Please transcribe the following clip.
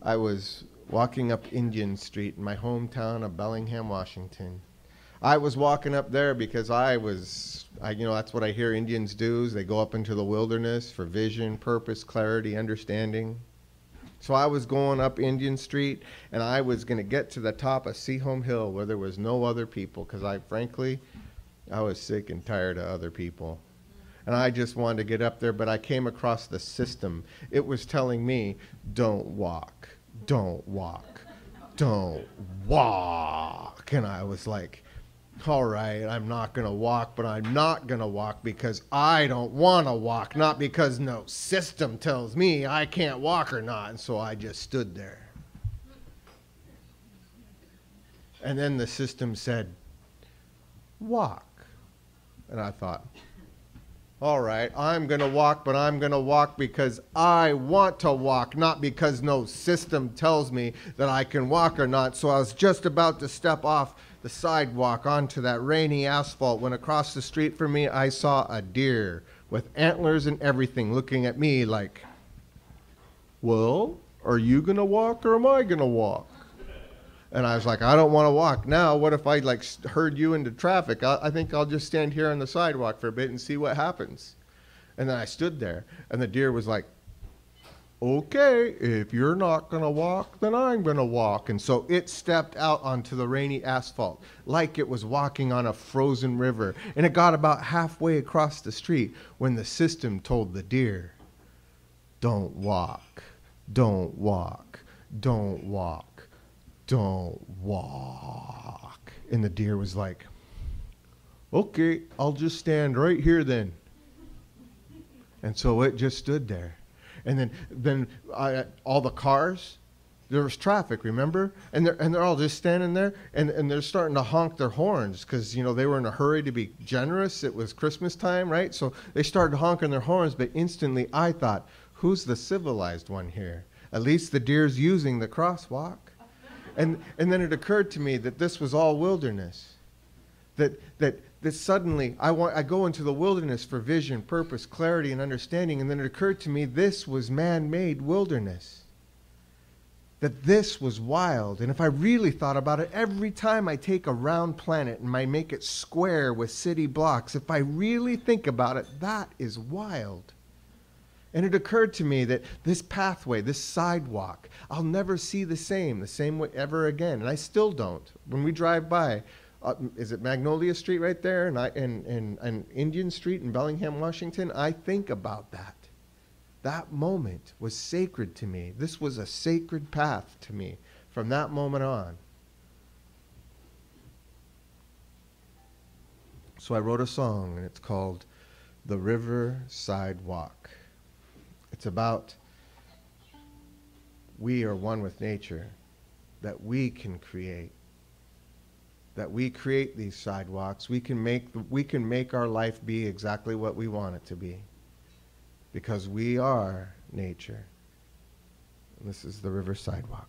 I was walking up Indian Street in my hometown of Bellingham, Washington. I was walking up there because that's what I hear Indians do, is they go up into the wilderness for vision, purpose, clarity, understanding. So I was going up Indian Street, and I was going to get to the top of Seaholm Hill where there was no other people, because I was sick and tired of other people. And I just wanted to get up there, but I came across the system. It was telling me, don't walk, don't walk, don't walk. And I was like, all right, I'm not going to walk, but I'm not going to walk because I don't want to walk, not because no system tells me I can't walk or not. And so I just stood there. And then the system said, walk. And I thought, all right, I'm going to walk, but I'm going to walk because I want to walk, not because no system tells me that I can walk or not. So I was just about to step off the sidewalk onto that rainy asphalt when across the street from me I saw a deer with antlers and everything looking at me like, well, are you going to walk or am I going to walk? And I was like, I don't want to walk. Now, what if I herd you into traffic? I think I'll just stand here on the sidewalk for a bit and see what happens. And then I stood there, and the deer was like, okay, if you're not going to walk, then I'm going to walk. And so it stepped out onto the rainy asphalt like it was walking on a frozen river. And it got about halfway across the street when the system told the deer, don't walk, don't walk, don't walk. Don't walk. And the deer was like, okay, I'll just stand right here then. And so it just stood there. And then all the cars, there was traffic, remember? And they're all just standing there, and they're starting to honk their horns because, they were in a hurry to be generous. It was Christmas time, right? So they started honking their horns, but instantly I thought, who's the civilized one here? At least the deer's using the crosswalk. And then it occurred to me that this was all wilderness. That suddenly I go into the wilderness for vision, purpose, clarity, and understanding. And then it occurred to me this was man-made wilderness. That this was wild. And if I really thought about it, every time I take a round planet and I make it square with city blocks, if I really think about it, that is wild. And it occurred to me that this pathway, this sidewalk, I'll never see the same way ever again. And I still don't. When we drive by, is it Magnolia Street right there and Indian Street in Bellingham, Washington? I think about that. That moment was sacred to me. This was a sacred path to me from that moment on. So I wrote a song, and it's called The River Sidewalk. It's about we are one with nature, that we can create, that we create these sidewalks. We can make our life be exactly what we want it to be, because we are nature. And this is the River Sidewalk.